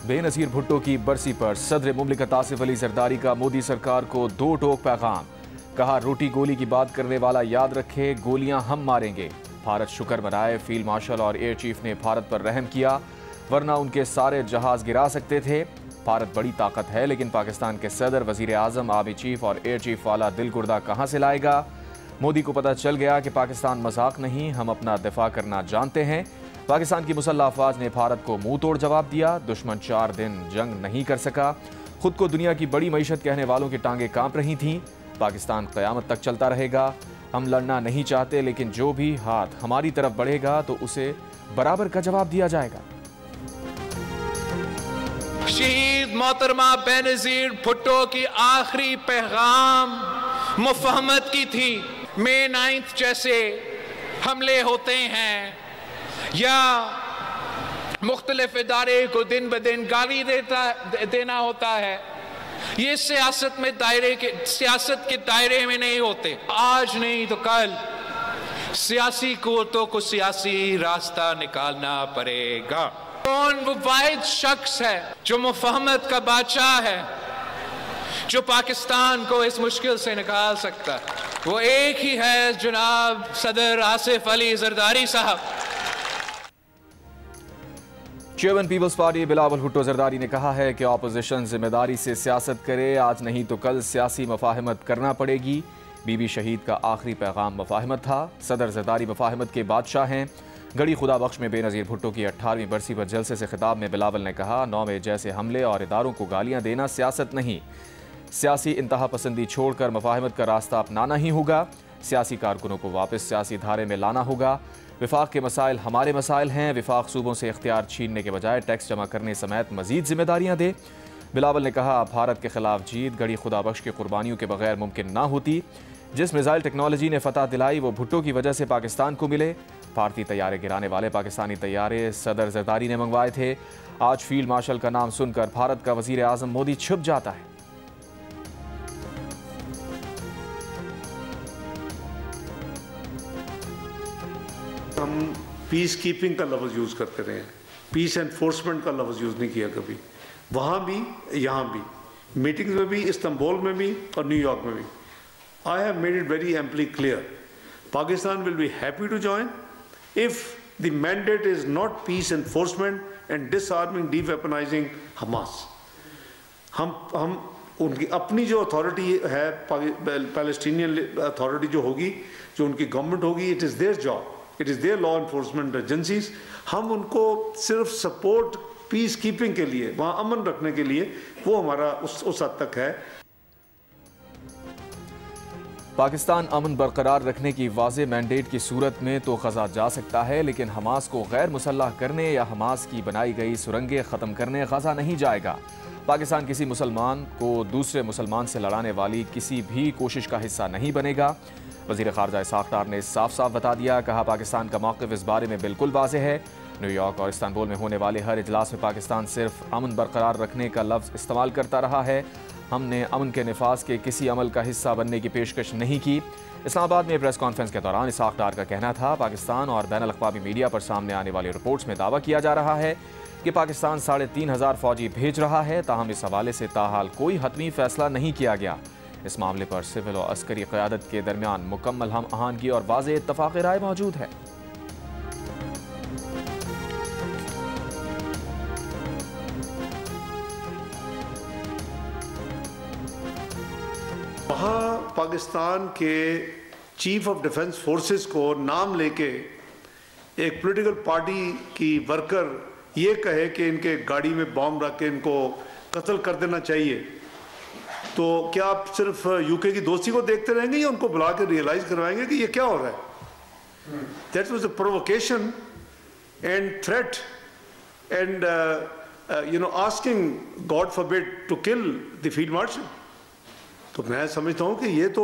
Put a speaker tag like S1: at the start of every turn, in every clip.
S1: बेनज़ीर भुट्टो की बरसी पर सदर मुमलिकत आसिफ अली जरदारी का मोदी सरकार को दो टोक पैगाम। कहा, रोटी गोली की बात करने वाला याद रखे, गोलियां हम मारेंगे। भारत शुक्र मनाए, फील्ड मार्शल और एयर चीफ ने भारत पर रहम किया, वरना उनके सारे जहाज गिरा सकते थे। भारत बड़ी ताकत है, लेकिन पाकिस्तान के सदर, वजीर आजम, आर्मी चीफ और एयर चीफ वाला दिल गुर्दा कहां से लाएगा। मोदी को पता चल गया कि पाकिस्तान मजाक नहीं, हम अपना दिफा करना जानते हैं। पाकिस्तान की मुसल्लह अफवाज ने भारत को मुंह तोड़ जवाब दिया। दुश्मन 4 दिन जंग नहीं कर सका। खुद को दुनिया की बड़ी मईशत कहने वालों की टांगें कांप रही थीं। पाकिस्तान क़यामत तक चलता रहेगा। हम लड़ना नहीं चाहते, लेकिन जो भी हाथ हमारी तरफ बढ़ेगा तो उसे बराबर का जवाब दिया जाएगा।
S2: शहीद मोहतरमा बेनज़ीर भुट्टो की आखिरी पैगाम मुफहमत की थी। May 9 जैसे हमले होते हैं या मुख्तलिफ इदारे को दिन ब दिन गाली देना होता है, ये सियासत के दायरे में नहीं होते। आज नहीं तो कल सियासी कुव्वतों को सियासी रास्ता निकालना पड़ेगा। कौन वो वाहिद शख्स है जो मुफहमत का बादशाह है, जो पाकिस्तान को इस मुश्किल से निकाल सकता है? वो एक ही है, जनाब सदर आसिफ अली जरदारी साहब।
S1: Chairman Peoples Party Bilawal Bhutto Zardari ने कहा है कि अपोजिशन जिम्मेदारी से सियासत करे, आज नहीं तो कल सियासी मफाहमत करना पड़ेगी। बीबी शहीद का आखिरी पैगाम मफाहमत था। सदर जरदारी मफाहमत के बादशाह हैं। गढ़ी खुदा बख्श में बेनज़ीर भुट्टो की 18वीं बरसी पर जलसे से खिताब में बिलावल ने कहा, 9 में जैसे हमले और इदारों को गालियां देना सियासत नहीं, सियासी इंतहा पसंदी छोड़कर मफाहमत का रास्ता अपनाना ही होगा। सियासी कारकुनों को वापस सियासी धारे में लाना होगा। विफाक के मसाइल हमारे मसाइल हैं। विफाक सूबों से इख्तियार छीनने के बजाय टैक्स जमा करने समेत मजीद जिम्मेदारियां दे। बिलावल ने कहा, भारत के खिलाफ जीत गढ़ी खुदा बख्श की कुर्बानियों के बगैर मुमकिन ना होती। जिस मिसाइल टेक्नोलॉजी ने फतह दिलाई वो भुट्टो की वजह से पाकिस्तान को मिले। भारतीय तैयारे गिराने वाले पाकिस्तानी तैयारे सदर जरदारी ने मंगवाए थे। आज फील्ड मार्शल का नाम सुनकर भारत का वजीर आजम मोदी छुप जाता है।
S3: हम पीस कीपिंग का लफ्ज़ यूज़ करते रहे हैं, पीस एनफोर्समेंट का लफ्ज़ यूज़ नहीं किया कभी, वहाँ भी यहाँ भी, मीटिंग्स में भी, इस्तांबुल में भी और न्यूयॉर्क में भी। I have made it very amply clear, Pakistan will be happy to join if the mandate is not peace enforcement and disarming, de-weaponizing Hamas. हम उनकी अपनी जो अथॉरिटी है, पैलेस्टीनियन अथॉरिटी जो होगी, जो उनकी गवर्नमेंट होगी, it is their job, it is their law enforcement agencies. हम उनको सिर्फ सपोर्ट पीस कीपिंग के लिए, वहाँ अमन रखने के लिए, वो हमारा उस हद तक है।
S1: पाकिस्तान अमन बरकरार रखने की वाज़े मैंडेट की सूरत में तो ग़ज़ा जा सकता है, लेकिन हमास को गैर मुसल्लह करने या हमास की बनाई गई सुरंगें ख़त्म करने ग़ज़ा नहीं जाएगा। पाकिस्तान किसी मुसलमान को दूसरे मुसलमान से लड़ाने वाली किसी भी कोशिश का हिस्सा नहीं बनेगा। वज़ीर ख़ारजा इसाक़ डार ने साफ साफ बता दिया। कहा, पाकिस्तान का मौक़िफ़ इस बारे में बिल्कुल वाज़ेह है। न्यूयॉर्क और इस्तांबुल में होने वाले हर इजलास में पाकिस्तान सिर्फ अमन बरकरार रखने का लफ्ज़ इस्तेमाल करता रहा है। हमने अमन के निफाज के किसी अमल का हिस्सा बनने की पेशकश नहीं की। इस्लामाबाद में प्रेस कॉन्फ्रेंस के दौरान इसाक़ डार का कहना था, पाकिस्तान और बैनुल अक़वामी मीडिया पर सामने आने वाली रिपोर्ट्स में दावा किया जा रहा है कि पाकिस्तान 3,500 फ़ौजी भेज रहा है। ताहम इस हवाले से ताहाल कोई हतमी फैसला नहीं किया गया। इस मामले पर सिविल और अस्करी क़यादत के दरमियान मुकम्मल हम आहंगी और वाज़ेह इत्तफ़ाक़ राय मौजूद है।
S3: वहाँ पाकिस्तान के चीफ ऑफ डिफेंस फोर्सेस को नाम लेके एक पॉलिटिकल पार्टी की वर्कर ये कहे कि इनके गाड़ी में बॉम्ब रख के इनको कत्ल कर देना चाहिए, तो क्या आप सिर्फ यूके की दोस्ती को देखते रहेंगे या उनको बुला के रियलाइज करवाएंगे कि ये क्या हो रहा है? That was a provocation and threat and asking God forbid to kill the field marshal. तो मैं समझता हूँ कि ये तो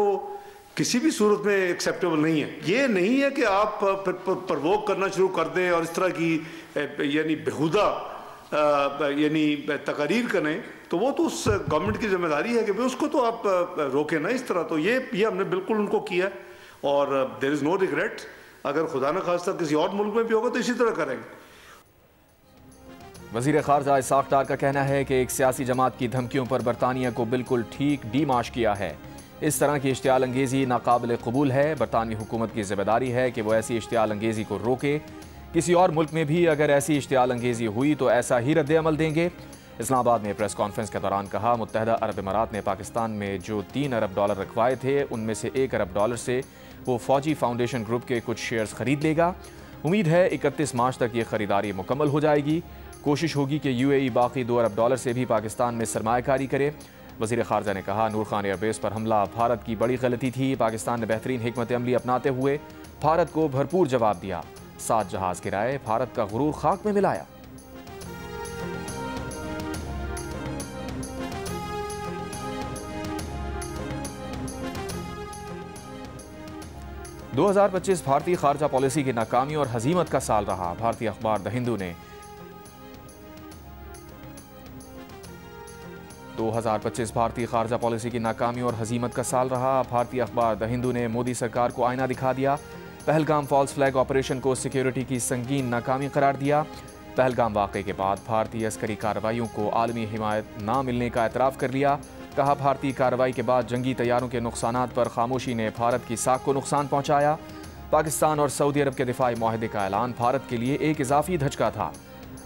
S3: किसी भी सूरत में एक्सेप्टेबल नहीं है। ये नहीं है कि आप प्रवोक करना शुरू कर दें और इस तरह की यानी बेहुदा यानी तकरीर करें, तो वो तो उस गवर्नमेंट की जिम्मेदारी है कि भाई उसको तो आप रोकें ना इस तरह। तो ये हमने बिल्कुल उनको किया और देयर इज़ नो रिग्रेट। अगर खुदा न खास्ता किसी और मुल्क में भी होगा तो इसी तरह करेंगे।
S1: वज़ीर ख़ारजा इसाक़ डार का कहना है कि एक सियासी जमात की धमकियों पर बरतानिया को बिल्कुल ठीक डीमाश किया है। इस तरह की इश्तियाल अंगेज़ी नाकाबिल कबूल है। बरतानवी हुकूमत की ज़िम्मेदारी है कि वो ऐसी इश्तियाल अंगेज़ी को रोके। किसी और मुल्क में भी अगर ऐसी इश्तियाल अंगेज़ी हुई तो ऐसा ही रद्द अमल देंगे। इस्लामाबाद में प्रेस कॉन्फ्रेंस के दौरान कहा, मुत्तहदा अरब इमारात ने पाकिस्तान में जो $3 अरब रखवाए थे उनमें से $1 अरब से वो फ़ौजी फाउंडेशन ग्रुप के कुछ शेयर्स खरीद लेगा। उम्मीद है 31 मार्च तक ये खरीदारी मुकम्मल हो जाएगी। कोशिश होगी कि UAE बाकी $2 अरब से भी पाकिस्तान में सरमायाकारी करे। वज़ीर ख़ारजा ने कहा, नूर खान एयरबेस पर हमला भारत की बड़ी गलती थी। पाकिस्तान ने बेहतरीन हिकमत अमली अपनाते हुए भारत को भरपूर जवाब दिया। 7 जहाज़ गिराए, भारत का गुरूर खाक में मिलाया। दो 2025 भारतीय खारजा पॉलिसी की नाकामी और हजीमत का साल रहा। भारतीय अखबार द हिंदू ने 2025 भारतीय खारजा पॉलिसी की नाकामी और हजीमत का साल रहा। भारतीय अखबार द हिंदू ने मोदी सरकार को आईना दिखा दिया। पहलगाम फॉल्स फ्लैग ऑपरेशन को सिक्योरिटी की संगीन नाकामी करार दिया। पहलगाम वाक़े के बाद भारतीय अस्करी कार्रवाइयों को आलमी हिमायत ना मिलने का एतराफ़ कर लिया। कहा, भारतीय कार्रवाई के बाद जंगी तैयारों के नुकसानात पर खामोशी ने भारत की साख को नुकसान पहुंचाया। पाकिस्तान और सऊदी अरब के दिफाई माहदे का ऐलान भारत के लिए एक इजाफी धचका था।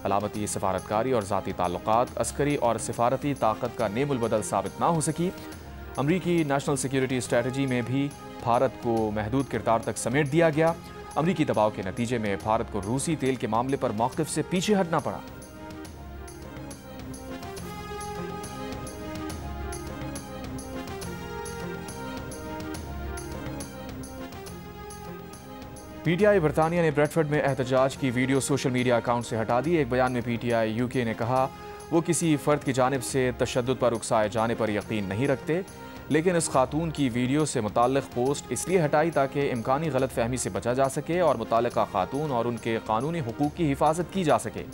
S1: अलामती सफारतकारी और ज़ाती ताल्लुकात अस्करी और सिफारती ताकत का नेमुल बदल साबित ना हो सकी। अमरीकी नेशनल सिक्योरिटी स्ट्रेटजी में भी भारत को महदूद किरदार तक समेट दिया गया। अमरीकी दबाव के नतीजे में भारत को रूसी तेल के मामले पर मौक़िफ़ से पीछे हटना पड़ा। PTI बरतानिया ने ब्रेडफर्ड में एहतजाज की वीडियो सोशल मीडिया अकाउंट से हटा दी। एक बयान में PTI UK ने कहा, वो किसी फ़र्द की जानिब से तशद्दुद पर उकसाए जाने पर यकीन नहीं रखते, लेकिन इस खातून की वीडियो से मुताल्लिक़ पोस्ट इसलिए हटाई ताकि इम्कानी गलत फहमी से बचा जा सके और मुताल्लिक़ा खातून और उनके कानूनी हुकूक की हिफाजत की जा सके।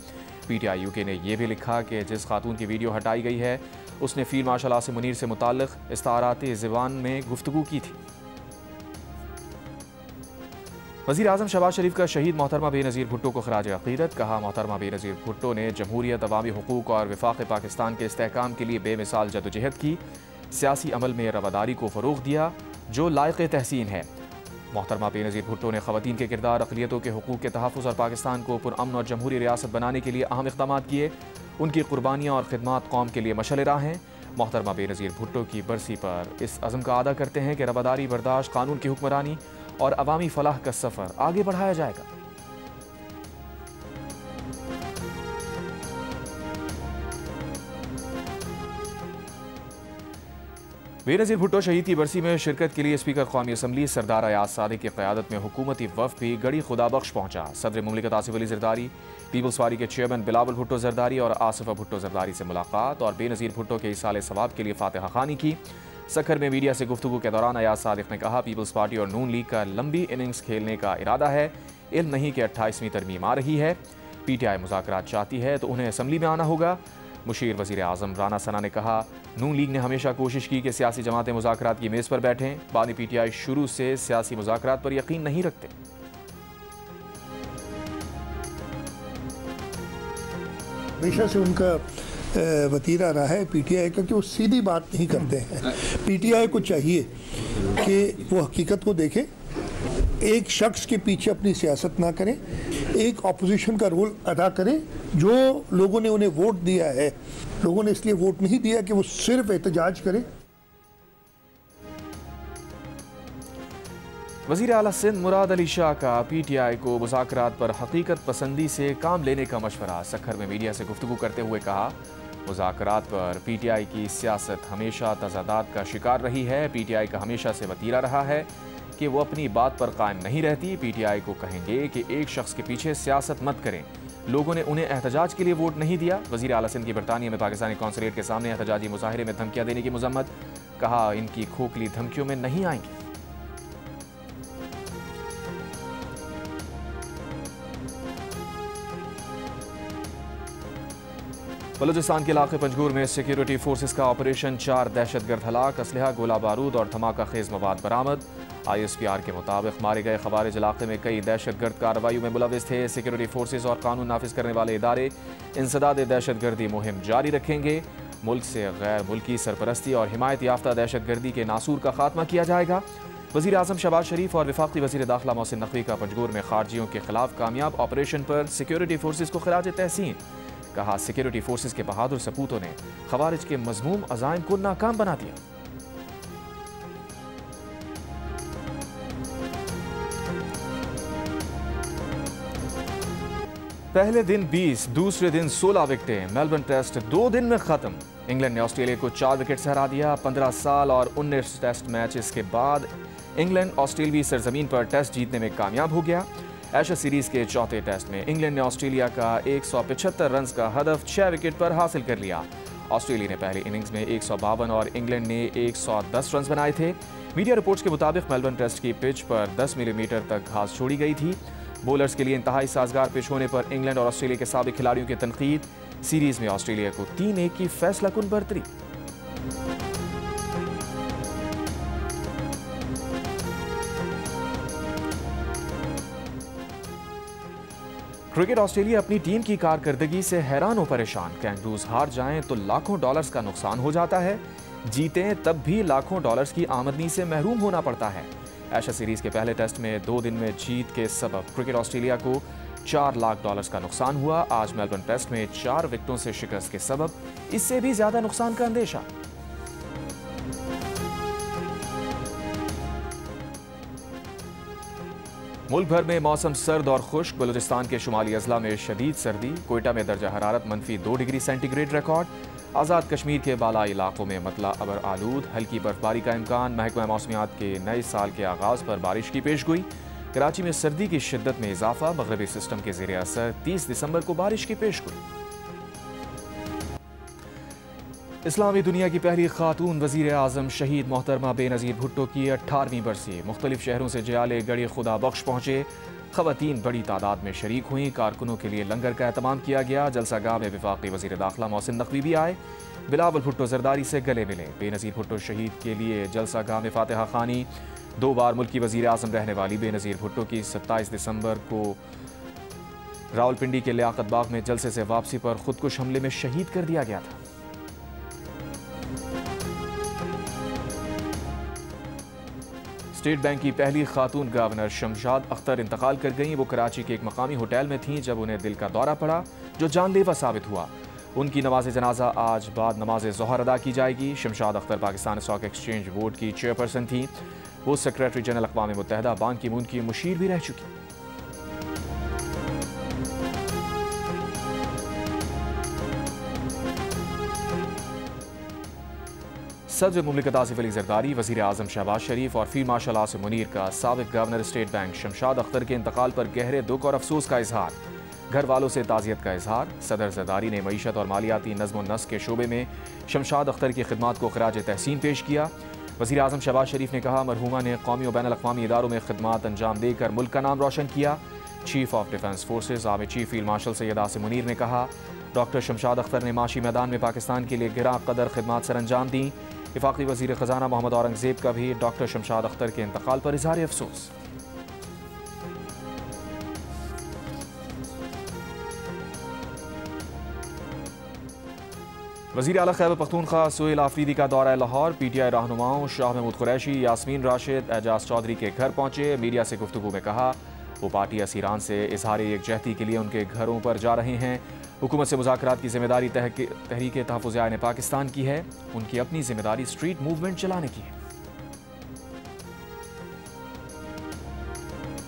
S1: PTI UK ने यह भी लिखा कि जिस खातून की वीडियो हटाई गई है उसने फील्ड मार्शल आसिम मुनीर से मुताल्लिक़ इस्ताराती ज़बान में गुफ्तगू की थी। वज़ीर आज़म शहबाज शरीफ का शहीद मोहतरमा बेनज़ीर भुट्टो को खराज अक़ीदत। कहा, मोहतरमा बेनज़ीर भुट्टो ने जमहूरियत, अवामी हुकूक और वफ़ाक़ पाकिस्तान के इस्तेहकाम के लिए बेमिसाल जदोजहद की। सियासी अमल में रवादारी को फ़रोग़ दिया जो लायक़ तहसीन है। मोहतरमा बेनज़ीर भुट्टो ने ख़वातीन के किरदार, अक़लियतों के हुकूक के तहफ़्फ़ुज़ और पाकिस्तान को पुरअमन और जमहूरी रियासत बनाने के लिए अहम इक़दाम किए। उनकी क़ुरबानियाँ और ख़िदमात कौम के लिए मशअल राह हैं। मोहतरमा बेनज़ीर भुट्टो की बरसी पर इस अज़्म का अदा करते हैं कि रवादारी, बर्दाश्त, कानून की हुक्मरानी और अवामी फलाह का सफ़र आगे बढ़ाया जाएगा। बेनज़ीर भुट्टो शहीद की बरसी में शिरकत के लिए स्पीकर कौमी असम्बली सरदार अयाज सादिक की क़यादत में हुकूमती वफ़द भी गड़ी खुदाबख्श पहुंचा। सदर मुमलिकत आसिफ अली ज़रदारी, पीपल्स पार्टी के चेयरमैन बिलावल भुट्टो ज़रदारी और आसिफा भुट्टो ज़रदारी से मुलाकात और बेनज़ीर भुट्टो के इसाले सवाब के लिए फातिहा खानी की। सखर में मीडिया से गुफ्तगू के दौरान अयाज सादिक ने कहा, पीपल्स पार्टी और नून लीग का लंबी इनिंग्स खेलने का इरादा है। इल्म नहीं कि 28वीं तरमीम आ रही है। PTI मुज़ाकरात चाहती है तो उन्हें असम्बली में आना होगा। मुशीर वज़ीर आज़म राना सना ने कहा, नून लीग ने हमेशा कोशिश की कि सियासी जमातें मुज़ाकरात की मेज़ पर बैठें। बानी PTI शुरू से सियासी मुज़ाकरात पर यकीन नहीं रखते।
S4: हमेशा से उनका वतीरा रहा है PTI का कि वो सीधी बात नहीं करते हैं। PTI को चाहिए कि वो हकीकत को देखें, एक शख्स के पीछे अपनी सियासत ना करें, एक अपोजिशन का रोल अदा करें। जो लोगों ने उन्हें वोट दिया है, लोगों ने इसलिए वोट नहीं दिया कि वो सिर्फ एहतजाज करें।
S1: वज़ीर आला सिंध मुराद अली शाह का PTI को मुज़ाकरात पर हकीकत पसंदी से काम लेने का मशवरा। सखर में मीडिया से गुफ्तगू करते हुए कहा, मुज़ाकरात पर PTI की सियासत हमेशा तज़ादात का शिकार रही है। PTI का हमेशा से वतीरा रहा है कि वो अपनी बात पर कायम नहीं रहती। PTI को कहेंगे कि एक शख्स के पीछे सियासत मत करें। लोगों ने उन्हें एहतजाज के लिए वोट नहीं दिया। वज़ीर आला सिंध की बरतानिया में पाकिस्तानी कौंसलेट के सामने एहतजाजी मुजाहिरे में धमकियाँ देने की मजम्मत। कहा, इनकी खोखली धमकियों में नहीं आएंगी। बलूचिस्तान के इलाके पंजगूर में सिक्योरिटी फोर्सेस का ऑपरेशन, 4 दहशतगर्द हलाक, असलहा, गोला बारूद और धमाका खेज मवाद बरामद। ISPR के मुताबिक मारे गए खवारिज इलाके में कई दहशतगर्द कार्रवाइयों में मुलविस थे। सिक्योरिटी फोर्सेज और कानून नाफिज करने वाले इदारे इंसदाद दहशतगर्दी मुहिम जारी रखेंगे। मुल्क से गैर मुल्की सरपरस्ती और हिमायत याफ्ता दहशतगर्दी के नासूर का खात्मा किया जाएगा। वज़ीर आज़म शहबाज शरीफ और वफाकी वज़ीर दाखिला मोहसिन नकवी का पंजगोर में खारजियों के खिलाफ कामयाब ऑपरेशन पर सिक्योरिटी फोर्सेज को खिराज तहसीन। कहा, सिक्योरिटी फोर्सेज के बहादुर सपूतों ने खवारिज के मज़मूम अज़ाइम को नाकाम बना दिया। पहले दिन 20, दूसरे दिन 16 विकेटें। मेलबर्न टेस्ट 2 दिन में खत्म। इंग्लैंड ने ऑस्ट्रेलिया को 4 विकेट से हरा दिया। 15 साल और 19 टेस्ट मैचेस के बाद इंग्लैंड ऑस्ट्रेलियावी सरजमीन पर टेस्ट जीतने में कामयाब हो गया। एशेज सीरीज के चौथे टेस्ट में इंग्लैंड ने ऑस्ट्रेलिया का 175 रन का हदफ 6 विकेट पर हासिल कर लिया। ऑस्ट्रेलिया ने पहली इनिंग्स में 152 और इंग्लैंड ने 110 रन बनाए थे। मीडिया रिपोर्ट्स के मुताबिक मेलबर्न टेस्ट की पिच पर 10 मिलीमीटर तक घास छोड़ी गई थी। बॉलर्स के लिए इंतहाई साजगार पिच होने पर इंग्लैंड और ऑस्ट्रेलिया के साबिक खिलाड़ियों की तनकीद। सीरीज में ऑस्ट्रेलिया को 3-1 की फैसलाकुन बर्तरी। क्रिकेट ऑस्ट्रेलिया अपनी टीम की कारकर्दगी से हैरान और परेशान। कैंगरूज हार जाएं तो लाखों डॉलर्स का नुकसान हो जाता है, जीतें तब भी लाखों डॉलर्स की आमदनी से महरूम होना पड़ता है। एशेज सीरीज के पहले टेस्ट में 2 दिन में जीत के सबब क्रिकेट ऑस्ट्रेलिया को $4 लाख का नुकसान हुआ। आज मेलबर्न टेस्ट में 4 विकेटों से शिकस्त के सबब इससे भी ज्यादा नुकसान का अंदेशा। मुल्क भर में मौसम सर्द और खुश्क। बलूचिस्तान के शुमाली अजला में शदीद सर्दी। कोयटा में दर्जा हरारत -2 degree centigrade record. Azad Kashmir के बालाई इलाकों में मतला अबर आलूद। हल्की बर्फबारी का इम्कान। महकमा मौसमियात के नए साल के आगाज पर बारिश की पेशगोई। कराची में सर्दी की शिद्दत में इजाफा। मगरबी सिस्टम के ज़ेरे असर 30 दिसंबर को बारिश की पेशगोई। इस्लामी दुनिया की पहली खातून वज़ीर आज़म शहीद मोहतरमा बेनज़ीर भुट्टो की 18वीं बरसी। मुख्तलिफ शहरों से जयाले गड़ी खुदा बख्श पहुँचे। ख़वातीन बड़ी तादाद में शरीक हुई। कारकुनों के लिए लंगर का एहतमाम किया गया। जलसागाह में वफाकी वज़ीर दाखिला मोहसिन नकवी भी आए। बिलावल भुट्टो जरदारी से गले मिले। बेनज़ीर भुट्टो शहीद के लिए जलसागाह में फातिहा खानी। 2 बार मुल्क की वज़ीर आज़म रहने वाली बेनज़ीर भुट्टो की 27 दिसंबर को रावलपिंडी के लियाकत बाग में जलसे से वापसी पर खुदकुश हमले में शहीद कर दिया गया था। स्टेट बैंक की पहली खातून गवर्नर शमशाद अख्तर इंतकाल कर गईं। वो कराची के एक मकामी होटल में थीं जब उन्हें दिल का दौरा पड़ा जो जानलेवा साबित हुआ। उनकी नमाज जनाजा आज बाद नमाज ज़ोहर अदा की जाएगी। Shamshad Akhtar Pakistan stock exchange board की चेयरपर्सन थी। वो सेक्रेटरी जनरल अक़वाम मुत्तहिदा बान की मून की मुशीर भी रह चुकी। सदर मुमलिकत आसिफ अली जरदारी, वज़ीर आज़म शहबाज शरीफ और फील्ड मार्शल आसिम मुनीर का साबिक governor state bank Shamshad Akhtar के इंतकाल पर गहरे दुख और अफसोस का इजहार। घर वालों से ताज़ियत का इजहार। सदर जरदारी ने मईशत और मालियाती नज़्म व नस्क के शोबे में शमशाद अख्तर की खिदमात को खिराज तहसीन पेश किया। वज़ीर आज़म शहबाज शरीफ ने कहा, मरहूमा ने कौमी और बैनुल अक़वामी इदारों में खिदमात अंजाम देकर मुल्क का नाम रोशन किया। Chief of defence forces army chief field marshal Syed Asim Munir ने कहा, डॉक्टर शमशाद अख्तर ने माशी मैदान में पाकिस्तान के लिए गिरा कदर खिदमात सर अंजाम दी। वफाकी वज़ीर ख़जाना मोहम्मद औरंगज़ेब का भी डॉक्टर शमशाद अख्तर के इंतकाल पर इज़हार अफसोस। वज़ीर आला खैबर पख्तूनख्वा सुहेल आफरीदी का दौरा लाहौर। PTI रहनुमाओं शाह महमूद कुरैशी, यास्मीन राशिद, एजाज चौधरी के घर पहुंचे। मीडिया से गुफ्तगू में कहा, वो पार्टी असीरान से इजहार यकजहती के लिए उनके घरों पर जा रहे हैं। हुकूमत से मुज़ाकरात की जिम्मेदारी तहरीक तहफ़्फ़ुज़ आइन पाकिस्तान की है। उनकी अपनी जिम्मेदारी स्ट्रीट मूवमेंट चलाने की है।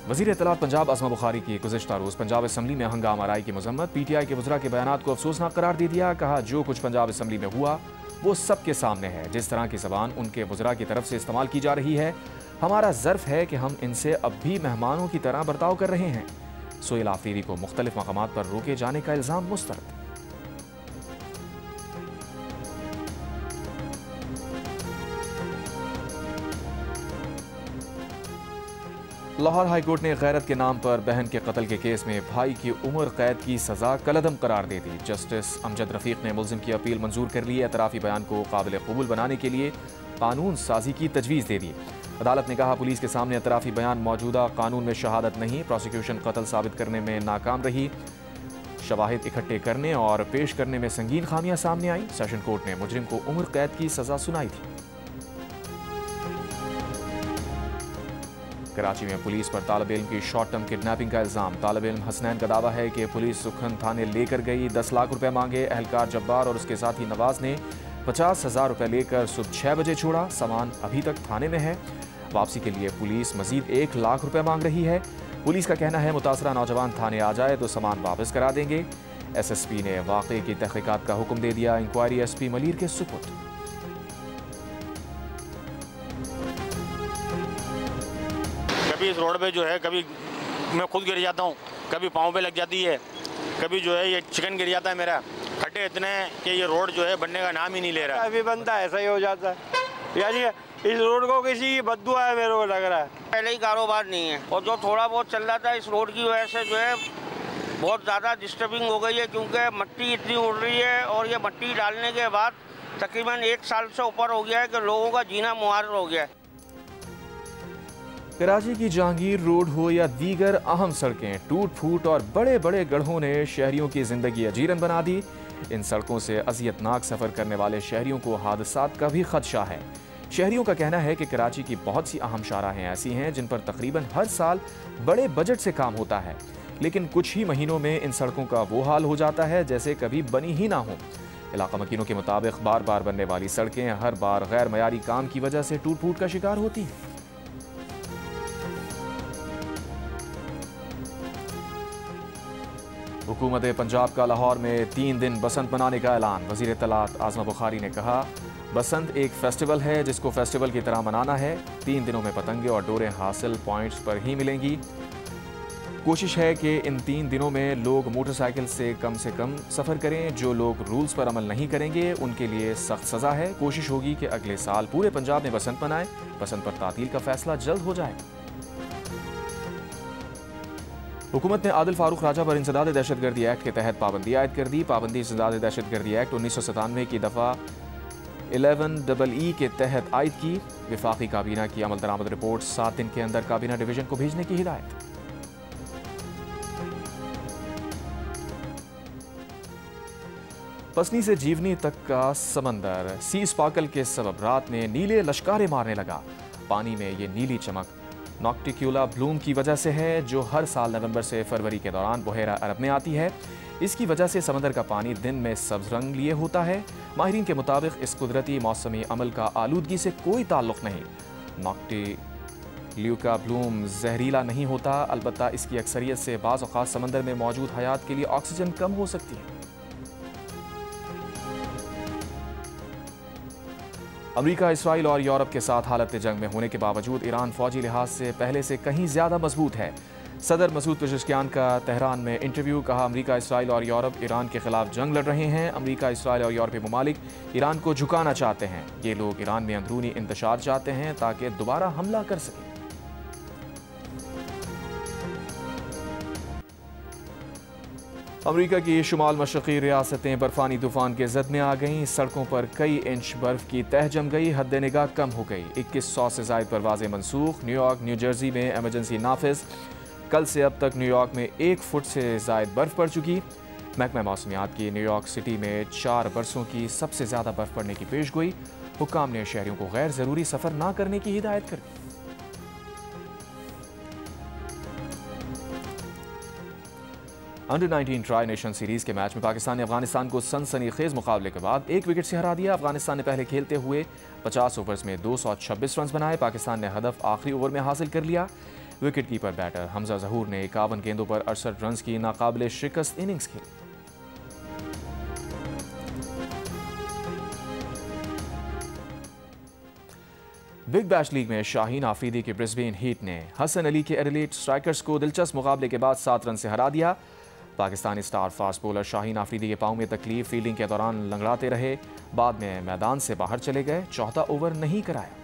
S1: वज़ीर इत्तलात पंजाब असमा बुखारी की गुज़िश्ता रोज़ पंजाब असम्बली में हंगामा आराई की मज़म्मत। PTI के वज़रा के बयानात को अफसोसनाक करार दे दिया। कहा, जो कुछ पंजाब असम्बली में हुआ वो सबके सामने है। जिस तरह की ज़बान उनके वज़रा की तरफ से इस्तेमाल की जा रही है, हमारा ज़र्फ़ है कि हम इनसे अब भी मेहमानों की तरह बर्ताव कर रहे हैं। सुहेल आफरीदी को मुख्तलिफ मकामात पर रोके जाने का इल्ज़ाम मुस्तरद। लाहौर हाईकोर्ट ने गैरत के नाम पर बहन के कत्ल के केस में भाई की उम्र कैद की सजा कलअदम करार दे दी। जस्टिस अमजद रफीक ने मुल्जिम की अपील मंजूर कर ली। एतराफ़ी बयान को काबिल कबूल बनाने के लिए कानून साजी की तजवीज़ दे दी। अदालत ने कहा पुलिस के सामने एतराफ़ी बयान मौजूदा कानून में शहादत नहीं, प्रोसिक्यूशन कत्ल साबित करने में नाकाम रही, शवाहिद इकट्ठे करने और पेश करने में संगीन खामियां सामने आई। सेशन कोर्ट ने मुजरिम को उम्र कैद की सजा सुनाई थी। कराची में पुलिस पर तालिब इल्म की शॉर्ट टर्म किडनैपिंग का इल्जाम। तालिब इल्म हसनैन का दावा है कि पुलिस सुखन थाने लेकर गई, 10 लाख रुपए मांगे। एहलकार जब्बार और उसके साथी नवाज ने 50,000 रुपए लेकर सुबह 6 बजे छोड़ा। सामान अभी तक थाने में है। वापसी के लिए पुलिस मजीद 1 लाख रुपए मांग रही है। पुलिस का कहना है मुतासरा नौजवान थाने आ जाए तो सामान वापस करा देंगे। SSP ने वाक़े की तहकीकात का हुक्म दे दिया। इंक्वायरी SP मलीर के सुपुर्द।
S5: कभी इस रोड पे जो है, कभी मैं खुद गिर जाता हूँ, कभी पाँव पे लग जाती है, कभी जो है ये चिकन गिर जाता है मेरा। खड्डे इतने हैं कि ये रोड जो है बनने का नाम ही नहीं ले रहा।
S6: अभी बनता है, ऐसा ही हो जाता है। यानी इस रोड को किसी की बद्दुआ है, मेरे को लग रहा है।
S7: पहले ही कारोबार नहीं है और जो थोड़ा बहुत चल रहा था इस रोड की वजह से जो है बहुत ज़्यादा डिस्टर्बिंग हो गई है, क्योंकि मिट्टी इतनी उड़ रही है और ये मिट्टी डालने के बाद तकरीबन 1 साल से ऊपर हो गया है कि लोगों का जीना मुहार हो गया है।
S1: कराची की जहांगीर रोड हो या दीगर अहम सड़कें, टूट फूट और बड़े बड़े गड्ढों ने शहरियों की जिंदगी अजीरन बना दी। इन सड़कों से अजियतनाक सफ़र करने वाले शहरियों को हादसात का भी खदशा है। शहरियों का कहना है कि कराची की बहुत सी अहम शाहराहें ऐसी हैं जिन पर तकरीबन हर साल बड़े बजट से काम होता है, लेकिन कुछ ही महीनों में इन सड़कों का वो हाल हो जाता है जैसे कभी बनी ही ना हो। इलाका मकीनों के मुताबिक बार बार बनने वाली सड़कें हर बार गैर मयारी काम की वजह से टूट फूट का शिकार होती हैं। हुकूमत पंजाब का लाहौर में 3 दिन बसंत मनाने का ऐलान। वज़ीर इत्तलात आज़मा बुखारी ने कहा बसंत एक फेस्टिवल है जिसको फेस्टिवल की तरह मनाना है। 3 दिनों में पतंगे और डोरें हासिल पॉइंट्स पर ही मिलेंगी। कोशिश है कि इन 3 दिनों में लोग मोटरसाइकिल से कम सफ़र करें। जो लोग रूल्स पर अमल नहीं करेंगे उनके लिए सख्त सज़ा है। कोशिश होगी कि अगले साल पूरे पंजाब में बसंत मनाएं। बसंत पर तातील का फैसला जल्द हो जाए। हुकूमत ने आदिल फारूक राजा पर इंसदाद दहशतगर्दी एक्ट के तहत पाबंदी आयद कर दी। पाबंदी इंसदाद दहशतगर्दी एक्ट 1997 की दफ़ा 11EE के तहत आयद की। विफाकी काबीना की अमल दरामद रिपोर्ट 7 दिन के अंदर काबीना डिवीजन को भेजने की हिदायत। पसनी से जीवनी तक का समंदर सी स्पार्कल के सबब रात में नीले लश्कारे मारने लगा। पानी में ये नीली चमक नॉक्टिक्यूला ब्लूम की वजह से है, जो हर साल नवंबर से फरवरी के दौरान बहेरा अरब में आती है। इसकी वजह से समंदर का पानी दिन में सब्ज रंग लिए होता है। माहिरीन के मुताबिक इस कुदरती मौसमी अमल का आलूदगी से कोई ताल्लुक नहीं। नॉक्टिक्यूला ब्लूम जहरीला नहीं होता, अलबत्ता इसकी अक्सरियत से बाज़ औक़ात समंदर में मौजूद हयात के लिए ऑक्सीजन कम हो सकती है। अमेरिका, इसराइल और यूरोप के साथ हालत जंग में होने के बावजूद ईरान फौजी लिहाज से पहले से कहीं ज़्यादा मजबूत है। सदर मसूद पेज़ेश्कियान का तेहरान में इंटरव्यू। कहा अमेरिका, इसराइल और यूरोप ईरान के खिलाफ जंग लड़ रहे हैं। अमेरिका, इसराइल और यूरोपीय ममालिक ईरान को झुकाना चाहते हैं। ये लोग ईरान में अंदरूनी इंतशार चाहते हैं ताकि दोबारा हमला कर सकें। अमेरिका की शुमाल मशरक़ी रियासतें बर्फानी तूफान के जद में आ गईं। सड़कों पर कई इंच बर्फ की तह जम गई। हद निगाह कम हो गई। 2100 से ज़ायद परवाज़ें मनसूख। न्यूयॉर्क, न्यू जर्सी में एमरजेंसी नाफिज। कल से अब तक न्यूयॉर्क में 1 फुट से ज़ायद बर्फ़ पड़ चुकी। महकमा मौसमियात की न्यूयॉर्क सिटी में 4 बरसों की सबसे ज़्यादा बर्फ़ पड़ने की पेश गोई। हुक्काम ने शहरियों को गैर ज़रूरी सफ़र ना करने की हिदायत कर दी। अंडर 19 ट्राई नेशन सीरीज़ के मैच में पाकिस्तान ने अफगानिस्तान को सनसनीखेज मुकाबले के बाद 1 विकेट से हरा दिया। अफगानिस्तान ने पहले खेलते हुए 50 ओवर्स में 226 रन बनाए। पाकिस्तान ने हदफ आखिरी ओवर में हासिल कर लिया। विकेट कीपर बैटर हमजा जहूर ने 51 गेंदों पर 68 रन की नाकाबिले शिकस्त इनिंग्स खेली। बिग बैश लीग में शाहीन आफरीदी की ब्रिस्बेन हीट ने हसन अली के एडिलेड स्ट्राइकर्स को दिलचस्प मुकाबले के बाद 7 रन से हरा दिया। Pakistani star fast bowler Shaheen Afridi के पांव में तकलीफ, फील्डिंग के दौरान लंगड़ाते रहे। बाद में मैदान से बाहर चले गए। चौथा ओवर नहीं कराया।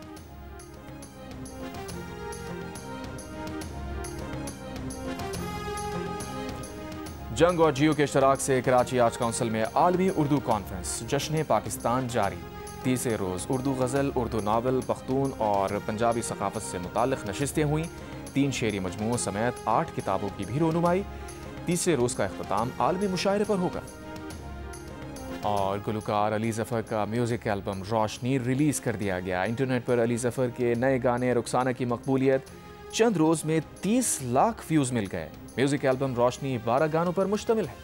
S1: जंग और जियो के इश्तराक से कराची आर्ट्स काउंसिल में आलमी उर्दू कॉन्फ्रेंस जश्न पाकिस्तान जारी। तीसरे रोज़ उर्दू गज़ल, उर्दू नावल, पख्तून और पंजाबी सकाफ़त से मुताल्लिक़ नशिस्तें हुईं। 3 शेरी मजमूओं समेत 8 किताबों की भी रोनुमाई। तीसरे रोज़ का इख्तिताम आलमी मुशायरे पर होगा। और गुलकार अली ज़फ़र का म्यूज़िक एल्बम रोशनी रिलीज़ कर दिया गया। इंटरनेट पर अली ज़फ़र के नए गाने रुखसाना की मकबूलियत चंद रोज़ में 30 लाख व्यूज़ मिल गए। म्यूज़िक एल्बम रोशनी 12 गानों पर मुश्तमिल है।